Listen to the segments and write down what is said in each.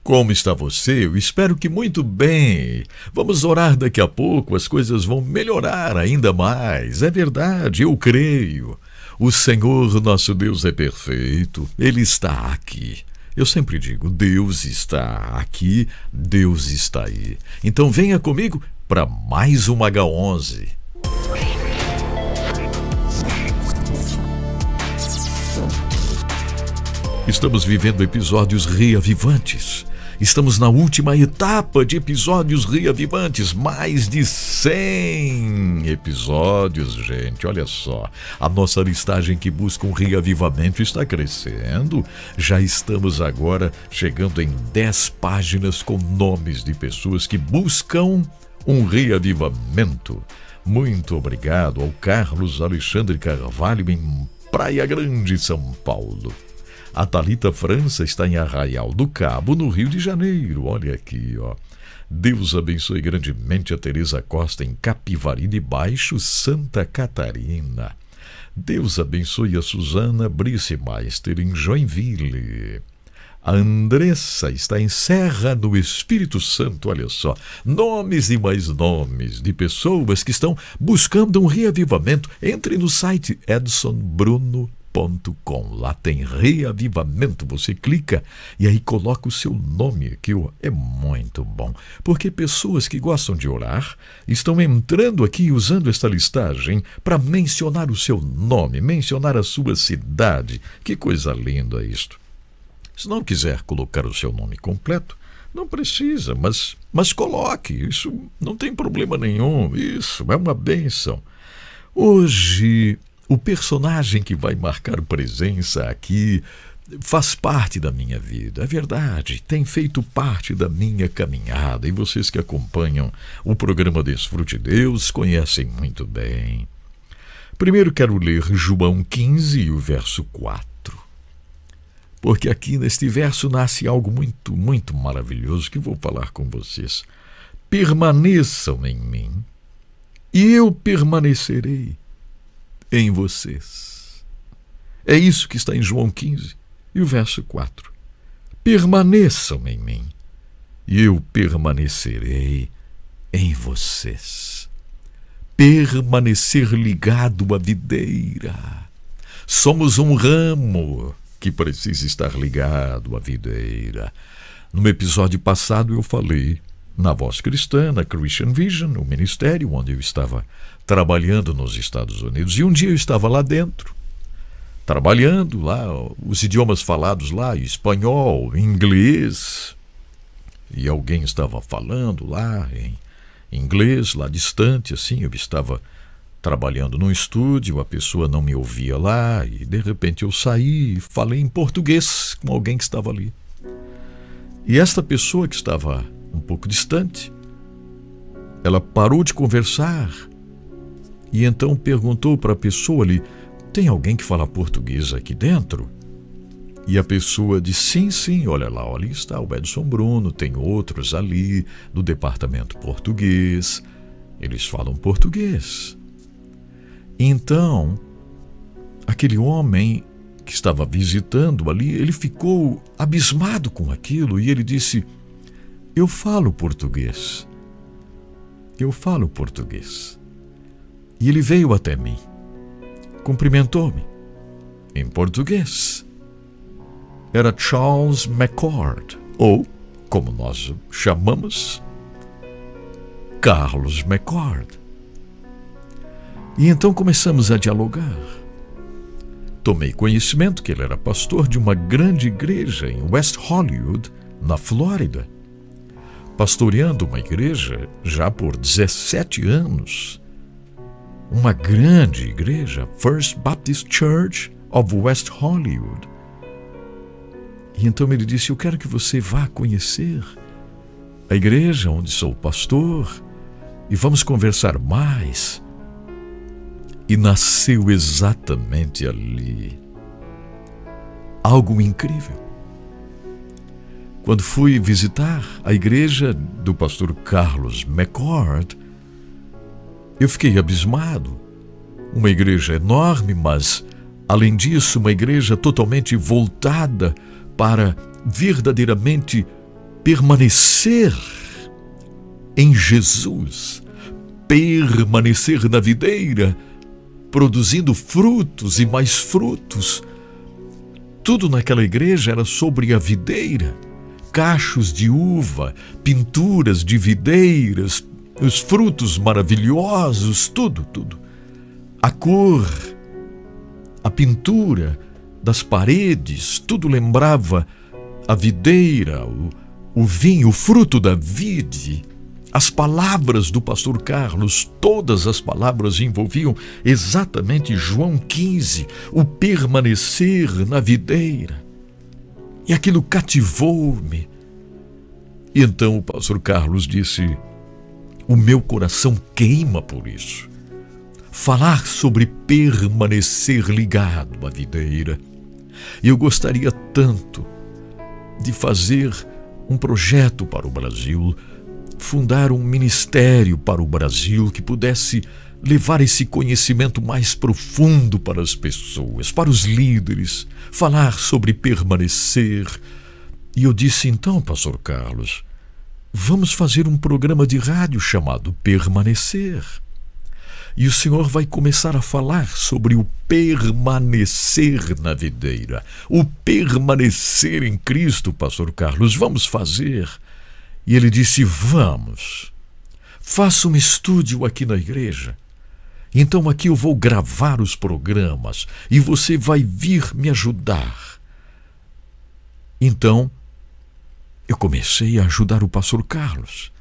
Como está você? Eu espero que muito bem. Vamos orar daqui a pouco, as coisas vão melhorar ainda mais. É verdade, eu creio. O Senhor, nosso Deus, é perfeito. Ele está aqui. Eu sempre digo, Deus está aqui, Deus está aí. Então venha comigo para mais um H11. Estamos vivendo episódios reavivantes. Estamos na última etapa de episódios reavivantes. Mais de 100 episódios, gente. Olha só. A nossa listagem que busca um reavivamento está crescendo. Já estamos agora chegando em 10 páginas com nomes de pessoas que buscam um reavivamento. Muito obrigado ao Carlos Alexandre Carvalho em Praia Grande, São Paulo. A Thalita França está em Arraial do Cabo, no Rio de Janeiro. Olha aqui, ó. Deus abençoe grandemente a Teresa Costa em Capivari de Baixo, Santa Catarina. Deus abençoe a Suzana Brice Meister em Joinville. A Andressa está em Serra do Espírito Santo, olha só. Nomes e mais nomes de pessoas que estão buscando um reavivamento. Entre no site edsonbruno.com. Lá tem reavivamento, você clica e aí coloca o seu nome aqui, é muito bom, porque pessoas que gostam de orar estão entrando aqui usando esta listagem para mencionar o seu nome, mencionar a sua cidade. Que coisa linda isto. Se não quiser colocar o seu nome completo, não precisa, mas coloque, isso não tem problema nenhum, isso é uma bênção. Hoje o personagem que vai marcar presença aqui faz parte da minha vida, é verdade, tem feito parte da minha caminhada e vocês que acompanham o programa Desfrute Deus conhecem muito bem. Primeiro quero ler João 15 e o verso 4, porque aqui neste verso nasce algo muito, muito maravilhoso que vou falar com vocês. Permaneçam em mim e eu permanecerei em vocês. É isso que está em João 15 e o verso 4. Permaneçam em mim e eu permanecerei em vocês. Permanecer ligado à videira. Somos um ramo que precisa estar ligado à videira. No episódio passado eu falei na Voz Cristã, na Christian Vision, o ministério onde eu estava trabalhando nos Estados Unidos. E um dia eu estava lá dentro, trabalhando lá, os idiomas falados lá, espanhol, inglês. E alguém estava falando lá em inglês, lá distante, assim. Eu estava trabalhando num estúdio, a pessoa não me ouvia lá. E de repente eu saí e falei em português com alguém que estava ali. E esta pessoa que estava um pouco distante, ela parou de conversar e então perguntou para a pessoa ali: tem alguém que fala português aqui dentro? E a pessoa disse: sim, olha lá, ali está o Edson Bruno, tem outros ali do departamento português, eles falam português. Então, aquele homem que estava visitando ali, ele ficou abismado com aquilo e ele disse: eu falo português. Eu falo português. E ele veio até mim, cumprimentou-me em português. Era Charles McCord, ou, como nós chamamos, Carlos McCord. E então começamos a dialogar. Tomei conhecimento que ele era pastor de uma grande igreja em West Hollywood, na Flórida, pastoreando uma igreja já por 17 anos. Uma grande igreja, First Baptist Church of West Hollywood. E então ele disse: eu quero que você vá conhecer a igreja onde sou pastor e vamos conversar mais. E nasceu exatamente ali algo incrível. Quando fui visitar a igreja do pastor Carlos McCord, eu fiquei abismado. Uma igreja enorme, mas, além disso, uma igreja totalmente voltada para verdadeiramente permanecer em Jesus, permanecer na videira, produzindo frutos e mais frutos. Tudo naquela igreja era sobre a videira, cachos de uva, pinturas de videiras, os frutos maravilhosos, tudo. A cor, a pintura das paredes, tudo lembrava a videira, o vinho, o fruto da vide. As palavras do pastor Carlos, todas as palavras envolviam exatamente João 15, o permanecer na videira. E aquilo cativou-me. E então o pastor Carlos disse: o meu coração queima por isso. Falar sobre permanecer ligado à videira. E eu gostaria tanto de fazer um projeto para o Brasil, fundar um ministério para o Brasil que pudesse levar esse conhecimento mais profundo para as pessoas, para os líderes, falar sobre permanecer. E eu disse: então, pastor Carlos, vamos fazer um programa de rádio chamado Permanecer. E o senhor vai começar a falar sobre o permanecer na videira, o permanecer em Cristo, pastor Carlos. Vamos fazer. E ele disse: vamos. Faça um estúdio aqui na igreja. Então aqui eu vou gravar os programas e você vai vir me ajudar. Então eu comecei a ajudar o pastor Carlos.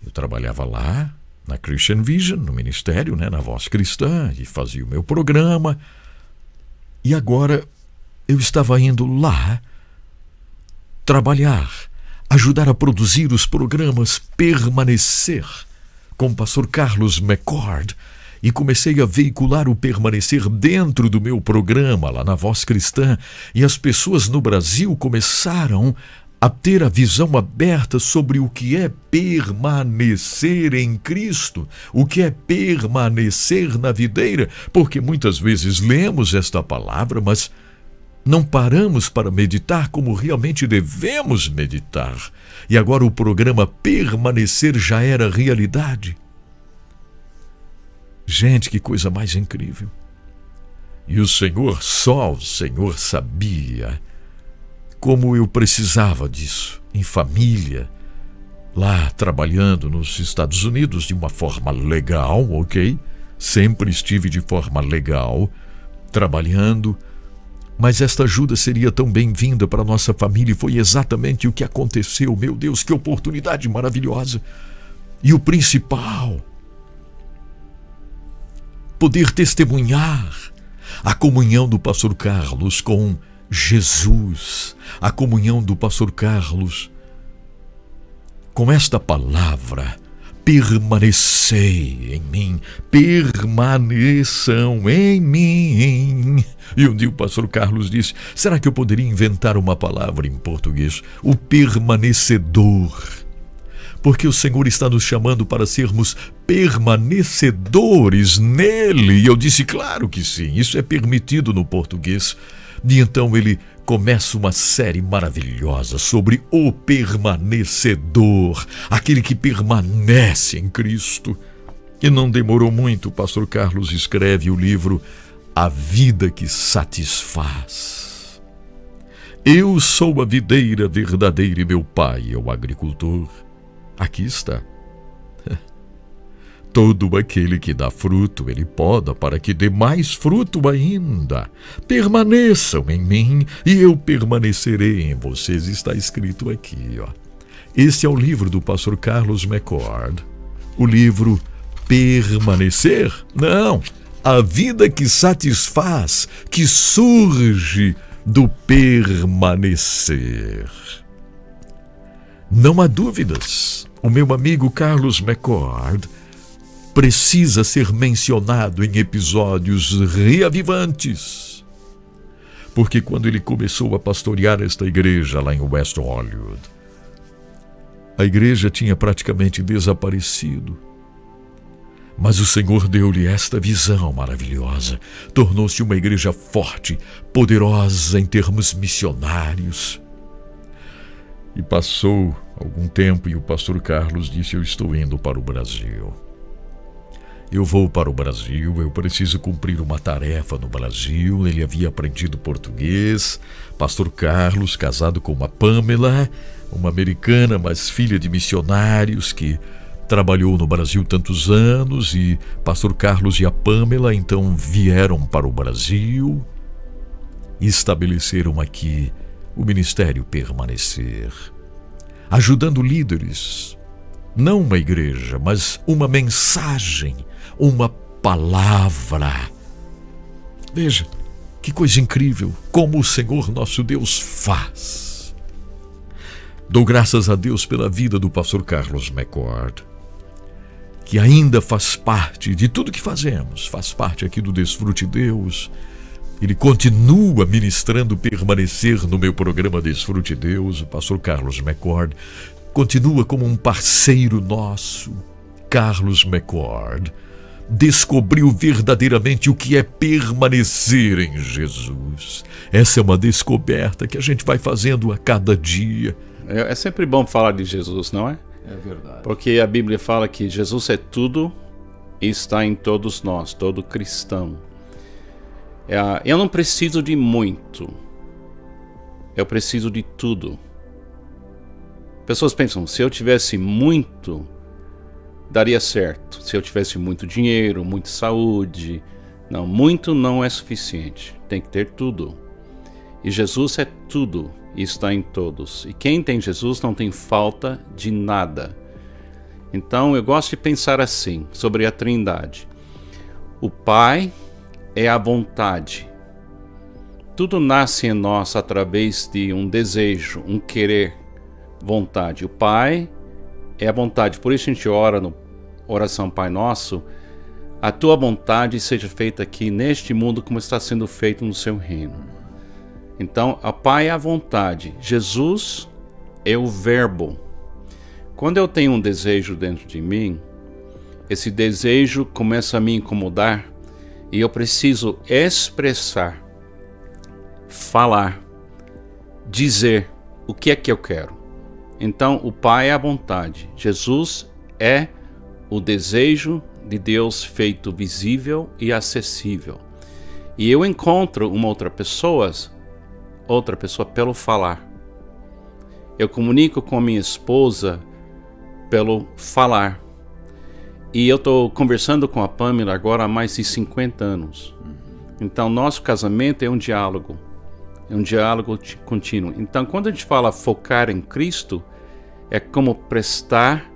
Eu trabalhava lá na Christian Vision, no ministério, na Voz Cristã, e fazia o meu programa. E agora eu estava indo lá trabalhar, ajudar a produzir os programas Permanecer, com o pastor Carlos McCord, e comecei a veicular o Permanecer dentro do meu programa lá na Voz Cristã, e as pessoas no Brasil começaram a ter a visão aberta sobre o que é permanecer em Cristo, o que é permanecer na videira, porque muitas vezes lemos esta palavra, mas não paramos para meditar como realmente devemos meditar. E agora o programa Permanecer já era realidade. Gente, que coisa mais incrível. E só o Senhor sabia como eu precisava disso, em família, lá trabalhando nos Estados Unidos de uma forma legal, ok? Sempre estive de forma legal, trabalhando, mas esta ajuda seria tão bem-vinda para a nossa família e foi exatamente o que aconteceu. Meu Deus, que oportunidade maravilhosa! E o principal, poder testemunhar a comunhão do pastor Carlos com Jesus, a comunhão do pastor Carlos com esta palavra: permanecei em mim, permaneçam em mim. E um dia o pastor Carlos disse: será que eu poderia inventar uma palavra em português? O permanecedor. Porque o Senhor está nos chamando para sermos permanecedores nele. E eu disse: claro que sim, isso é permitido no português. E então ele começa uma série maravilhosa sobre o permanecedor, aquele que permanece em Cristo. E não demorou muito, o pastor Carlos escreve o livro A Vida que Satisfaz. Eu sou a videira verdadeira e meu pai é o agricultor. Aqui está. Todo aquele que dá fruto, ele poda para que dê mais fruto ainda. Permaneçam em mim e eu permanecerei em vocês. Está escrito aqui, ó. Esse é o livro do pastor Carlos McCord. O livro Permanecer? Não, a vida que satisfaz, que surge do permanecer. Não há dúvidas, o meu amigo Carlos McCord precisa ser mencionado em episódios reavivantes. Porque quando ele começou a pastorear esta igreja lá em West Hollywood, a igreja tinha praticamente desaparecido. Mas o Senhor deu-lhe esta visão maravilhosa. Tornou-se uma igreja forte, poderosa em termos missionários. E passou algum tempo e o pastor Carlos disse: eu estou indo para o Brasil. Eu vou para o Brasil, eu preciso cumprir uma tarefa no Brasil. Ele havia aprendido português. Pastor Carlos, casado com uma Pamela, uma americana, mas filha de missionários que trabalhou no Brasil tantos anos. E pastor Carlos e a Pamela então vieram para o Brasil e estabeleceram aqui o Ministério Permanecer, ajudando líderes, não uma igreja, mas uma mensagem, uma palavra. Veja, que coisa incrível, como o Senhor nosso Deus faz. Dou graças a Deus pela vida do pastor Carlos McCord, que ainda faz parte de tudo que fazemos, faz parte aqui do Desfrute Deus. Ele continua ministrando Permanecer no meu programa Desfrute Deus. O pastor Carlos McCord continua como um parceiro nosso. Carlos McCord descobriu verdadeiramente o que é permanecer em Jesus. Essa é uma descoberta que a gente vai fazendo a cada dia. É sempre bom falar de Jesus, não é? É verdade. Porque a Bíblia fala que Jesus é tudo e está em todos nós, todo cristão. Eu não preciso de muito, eu preciso de tudo. Pessoas pensam, se eu tivesse muito, daria certo. Se eu tivesse muito dinheiro, muita saúde. Não, muito não é suficiente, tem que ter tudo. E Jesus é tudo e está em todos. E quem tem Jesus não tem falta de nada. Então eu gosto de pensar assim, sobre a Trindade. O Pai é a vontade. Tudo nasce em nós através de um desejo, um querer, vontade. O Pai é a vontade. Por isso a gente ora no oração Pai Nosso: a tua vontade seja feita aqui neste mundo como está sendo feito no seu reino. Então, o Pai é a vontade. Jesus é o verbo. Quando eu tenho um desejo dentro de mim, esse desejo começa a me incomodar e eu preciso expressar, falar, dizer o que é que eu quero. Então, o Pai é a vontade. Jesus é o desejo de Deus feito visível e acessível. E eu encontro uma outra pessoa pelo falar. Eu comunico com a minha esposa pelo falar. E eu estou conversando com a Pamela agora há mais de 50 anos. Então, nosso casamento é um diálogo contínuo. Então, quando a gente fala focar em Cristo, é como prestar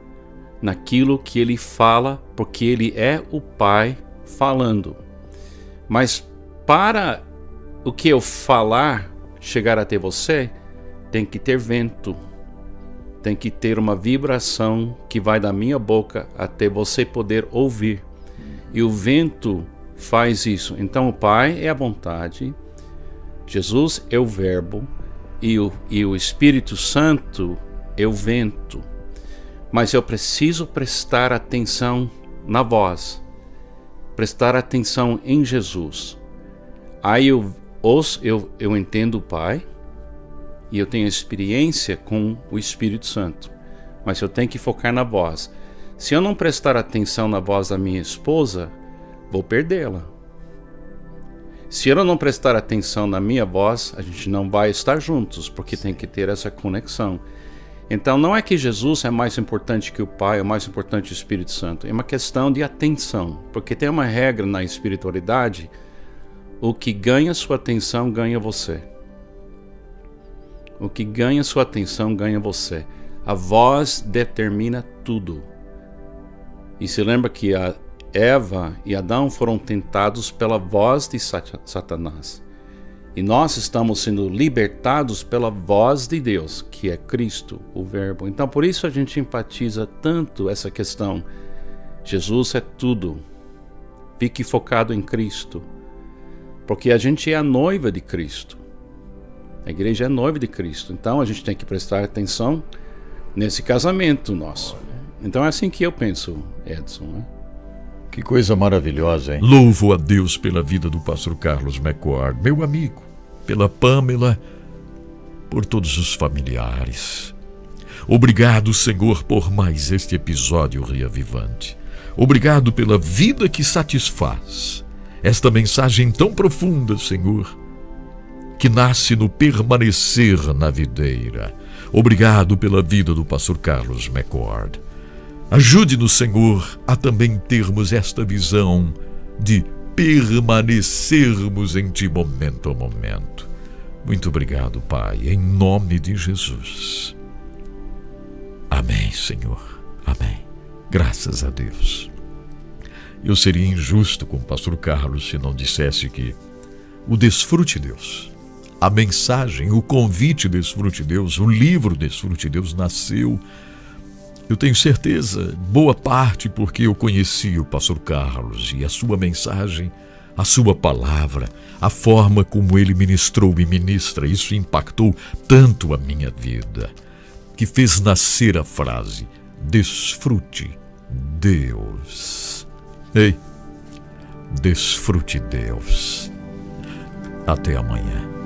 naquilo que Ele fala, porque Ele é o Pai falando. Mas para o que eu falar chegar até você, tem que ter vento, tem que ter uma vibração que vai da minha boca até você poder ouvir. E o vento faz isso. Então o Pai é a vontade, Jesus é o verbo e o Espírito Santo é o vento. Mas eu preciso prestar atenção na voz, prestar atenção em Jesus. Aí eu entendo o Pai e eu tenho experiência com o Espírito Santo. Mas eu tenho que focar na voz. Se eu não prestar atenção na voz da minha esposa, vou perdê-la. Se eu não prestar atenção na minha voz, a gente não vai estar juntos, porque tem que ter essa conexão. Então não é que Jesus é mais importante que o Pai, é mais importante que o Espírito Santo. É uma questão de atenção, porque tem uma regra na espiritualidade: o que ganha sua atenção ganha você. O que ganha sua atenção ganha você. A voz determina tudo. E se lembra que a Eva e Adão foram tentados pela voz de Satanás. E nós estamos sendo libertados pela voz de Deus, que é Cristo, o Verbo. Então por isso a gente enfatiza tanto essa questão. Jesus é tudo. Fique focado em Cristo. Porque a gente é a noiva de Cristo. A igreja é a noiva de Cristo. Então a gente tem que prestar atenção nesse casamento nosso. Então é assim que eu penso, Edson, né? Que coisa maravilhosa, hein? Louvo a Deus pela vida do pastor Carlos McCord, meu amigo, pela Pamela, por todos os familiares. Obrigado, Senhor, por mais este episódio reavivante. Obrigado pela vida que satisfaz. Esta mensagem tão profunda, Senhor, que nasce no permanecer na videira. Obrigado pela vida do pastor Carlos McCord. Ajude-nos, Senhor, a também termos esta visão de permanecermos em Ti momento a momento. Muito obrigado, Pai, em nome de Jesus. Amém, Senhor. Amém. Graças a Deus. Eu seria injusto com o pastor Carlos se não dissesse que o Desfrute Deus, a mensagem, o convite Desfrute Deus, o livro Desfrute Deus nasceu, eu tenho certeza, boa parte porque eu conheci o pastor Carlos e a sua mensagem, a sua palavra, a forma como ele ministrou e ministra, isso impactou tanto a minha vida, que fez nascer a frase, Desfrute Deus. Ei, desfrute Deus. Até amanhã.